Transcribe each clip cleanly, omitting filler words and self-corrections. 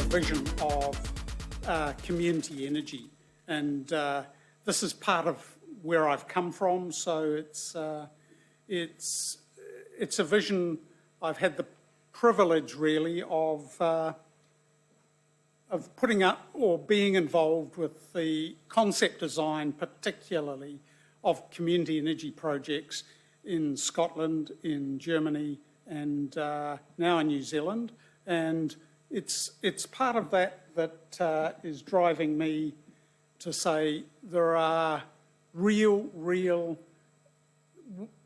vision of community energy, and this is part of where I've come from. So it's a vision. I've had the privilege really of putting up or being involved with the concept design, particularly of community energy projects in Scotland, in Germany, and now in New Zealand. And it's part of that is driving me to say there are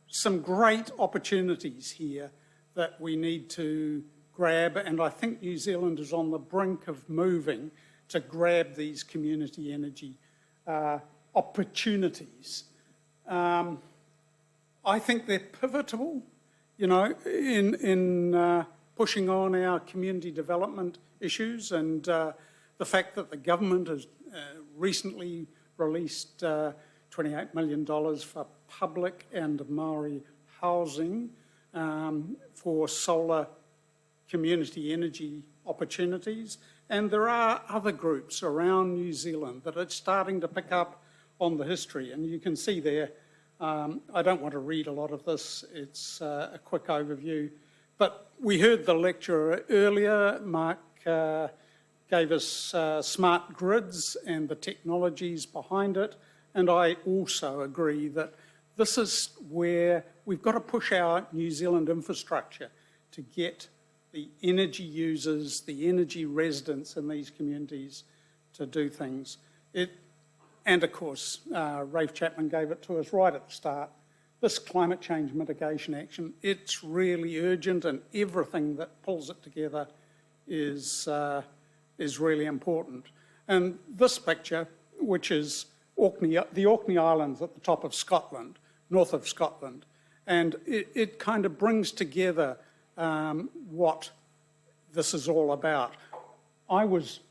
some great opportunities here that we need to grab, and I think New Zealand is on the brink of moving to grab these community energy opportunities. I think they're pivotal, you know, in pushing on our community development issues, and the fact that the government has recently released $28 million for public and Māori housing for solar community energy opportunities. And there are other groups around New Zealand that are starting to pick up on the history. And you can see there, I don't want to read a lot of this, it's a quick overview. But we heard the lecturer earlier. Mark gave us smart grids and the technologies behind it. And I also agree that this is where we've got to push our New Zealand infrastructure to get the energy users, the energy residents in these communities to do things. And of course, Rafe Chapman gave it to us right at the start. This climate change mitigation action, it's really urgent, and everything that pulls it together is really important. And this picture, which is the Orkney Islands at the top of Scotland, north of Scotland, and it kind of brings together what this is all about. I was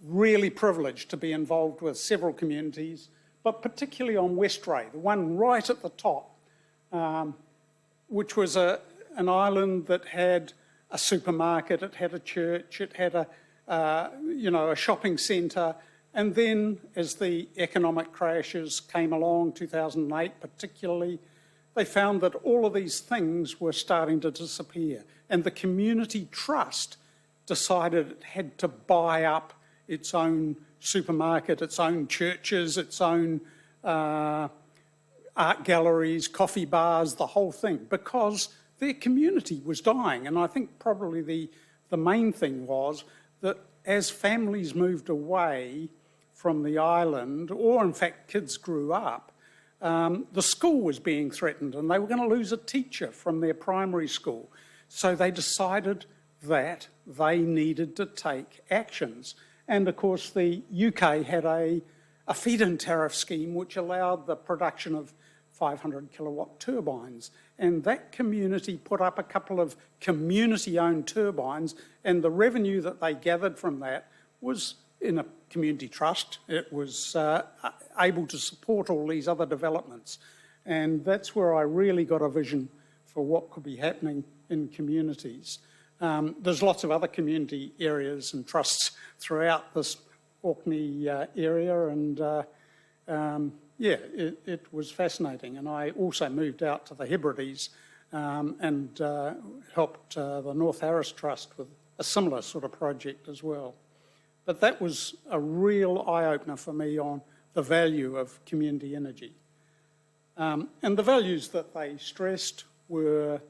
really privileged to be involved with several communities, but particularly on Westray, the one right at the top, which was an island that had a supermarket, it had a church, it had a shopping centre. And then as the economic crashes came along, 2008 particularly, they found that all of these things were starting to disappear. And the community trust decided it had to buy up its own supermarket, its own churches, its own art galleries, coffee bars, the whole thing, because their community was dying. And I think probably the main thing was that as families moved away from the island, or in fact kids grew up, the school was being threatened and they were going to lose a teacher from their primary school. So they decided that they needed to take actions. And of course the UK had a feed-in tariff scheme which allowed the production of 500 kilowatt turbines. And that community put up a couple of community-owned turbines, and the revenue that they gathered from that was in a community trust. It was able to support all these other developments. And that's where I really got a vision for what could be happening in communities. There's lots of other community areas and trusts throughout this Orkney area, and it was fascinating. And I also moved out to the Hebrides and helped the North Harris Trust with a similar sort of project as well. But that was a real eye-opener for me on the value of community energy. And the values that they stressed were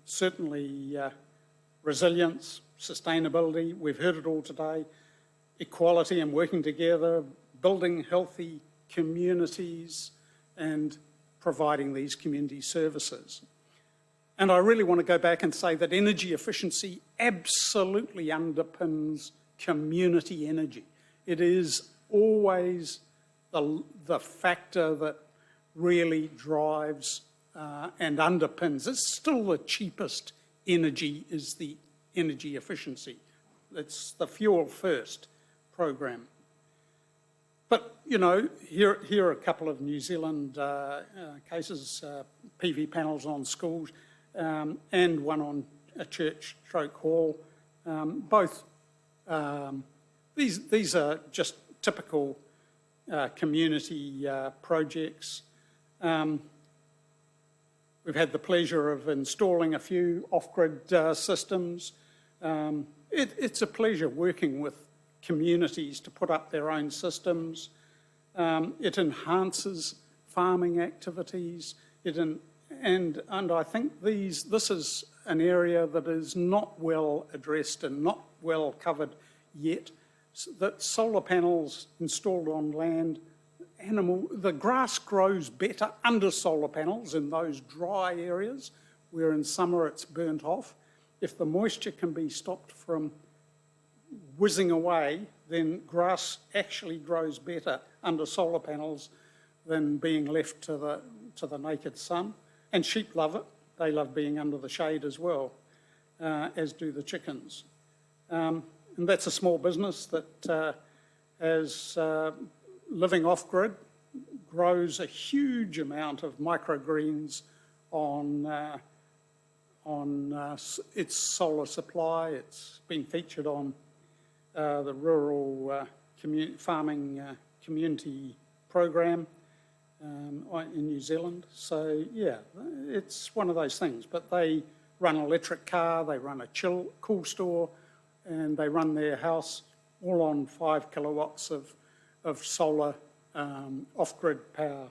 certainly resilience, sustainability, we've heard it all today, equality and working together, building healthy communities, and providing these community services. And I really want to go back and say that energy efficiency absolutely underpins community energy. It is always the factor that really drives and underpins. It's still the cheapest energy, is the energy efficiency. It's the fuel first program. But, you know, here are a couple of New Zealand cases, PV panels on schools and one on a church stroke hall, both These are just typical community projects. We've had the pleasure of installing a few off-grid systems. It's a pleasure working with communities to put up their own systems. It enhances farming activities. And I think this is an area that is not well addressed and not well covered yet. That solar panels installed on land, the grass grows better under solar panels in those dry areas where in summer it's burnt off. If the moisture can be stopped from whizzing away, then grass actually grows better under solar panels than being left to the naked sun. And sheep love it. They love being under the shade as well, as do the chickens. And that's a small business that has living off-grid, grows a huge amount of microgreens on its solar supply. It's been featured on the rural farming community program in New Zealand. So yeah, it's one of those things. But they run an electric car, they run a cool store, and they run their house all on 5 kilowatts of solar off-grid power.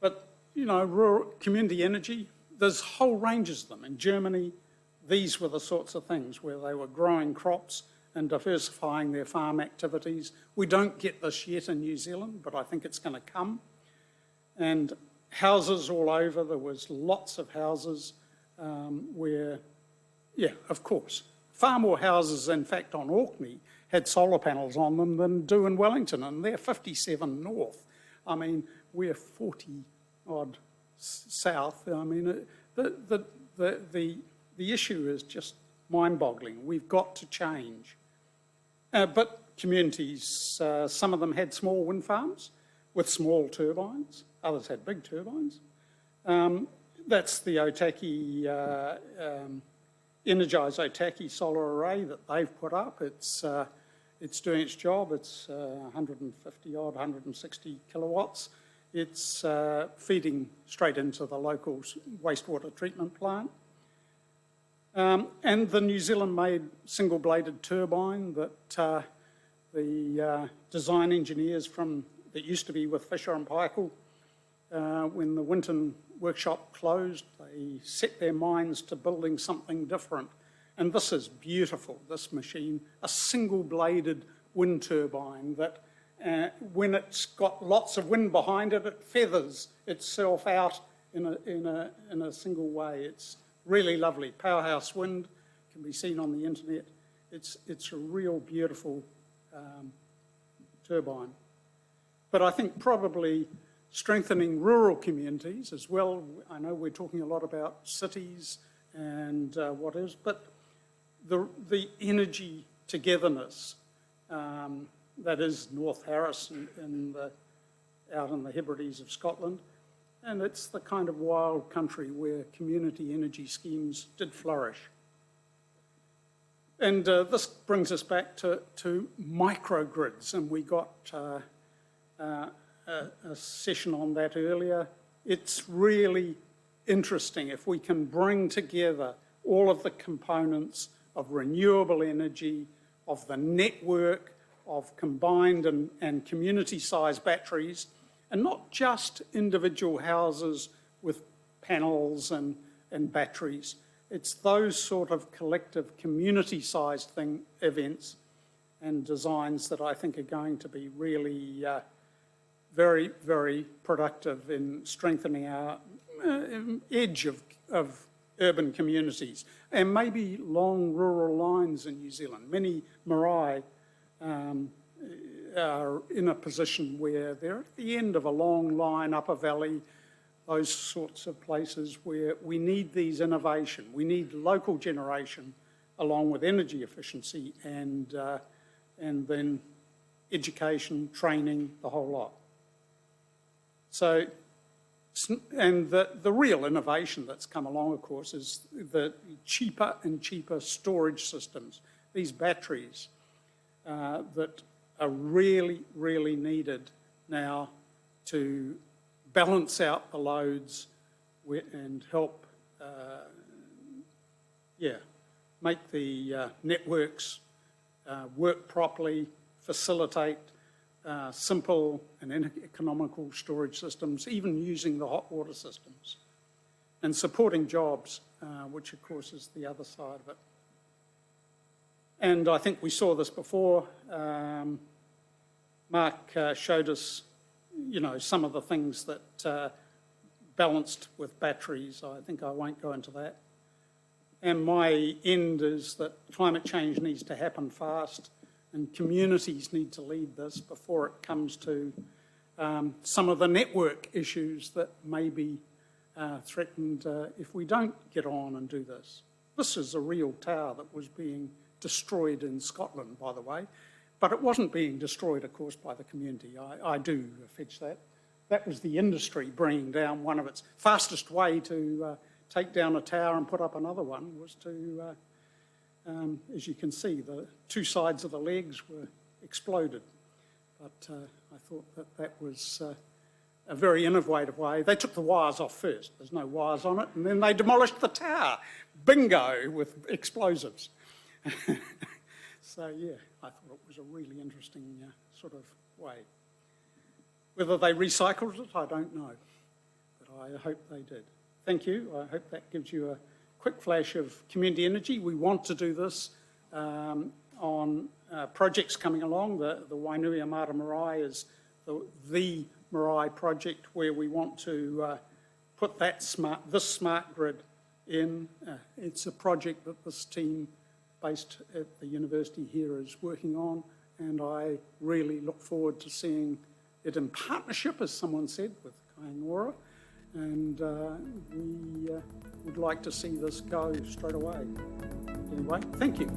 But, you know, rural community energy, there's whole ranges of them. In Germany, these were the sorts of things where they were growing crops and diversifying their farm activities. We don't get this yet in New Zealand, but I think it's going to come. And houses all over, there was lots of houses where, yeah, of course, far more houses, in fact, on Orkney had solar panels on them than do in Wellington, and they're 57 north. I mean, we're 40-odd south. I mean, the issue is just mind-boggling. We've got to change. But communities, some of them had small wind farms with small turbines. Others had big turbines. That's the Otaki, Energise Otaki solar array that they've put up. It's doing its job. It's 150-odd, 160 kilowatts. It's feeding straight into the local wastewater treatment plant. And the New Zealand-made single-bladed turbine that the design engineers that used to be with Fisher and Paykel, when the Winton workshop closed, they set their minds to building something different. And this is beautiful, this machine, a single-bladed wind turbine that when it's got lots of wind behind it, it feathers itself out in a single way. It's really lovely. Powerhouse wind can be seen on the internet. It's a real beautiful turbine. But I think probably strengthening rural communities as well. I know we're talking a lot about cities and what is, but the energy togetherness that is North Harris out in the Hebrides of Scotland. And it's the kind of wild country where community energy schemes did flourish. And this brings us back to microgrids, and we got a session on that earlier. It's really interesting if we can bring together all of the components of renewable energy, of the network, of combined and community-sized batteries, and not just individual houses with panels and batteries. It's those sort of collective community-sized events and designs that I think are going to be really very, very productive in strengthening our edge of urban communities, and maybe long rural lines in New Zealand. Many marae are in a position where they're at the end of a long line up a valley, those sorts of places where we need these innovation. We need local generation along with energy efficiency and then education, training, the whole lot. So, and the real innovation that's come along, of course, is the cheaper and cheaper storage systems. these batteries that are really, really needed now to balance out the loads and help, make the networks work properly, facilitate simple and economical storage systems, even using the hot water systems, and supporting jobs, which of course is the other side of it. And I think we saw this before. Mark showed us, some of the things that balanced with batteries. I think I won't go into that. And my end is that climate change needs to happen fast, and communities need to lead this before it comes to some of the network issues that may be threatened if we don't get on and do this. This is a real tower that was being destroyed in Scotland, by the way, but it wasn't being destroyed, of course, by the community. I do fetch that. That was the industry bringing down one of its fastest way to take down a tower and put up another one was to, as you can see, the two sides of the legs were exploded. But I thought that was a very innovative way. They took the wires off first. There's no wires on it. And then they demolished the tower. Bingo, with explosives. So, yeah, I thought it was a really interesting sort of way. Whether they recycled it, I don't know. But I hope they did. Thank you. I hope that gives you a quick flash of community energy. We want to do this on projects coming along. The Wainui Mara Marae is the Marae project where we want to put this smart grid in. It's a project that this team based at the university here is working on, and I really look forward to seeing it in partnership, as someone said, with Kaingora, and we would like to see this go straight away. Anyway, thank you.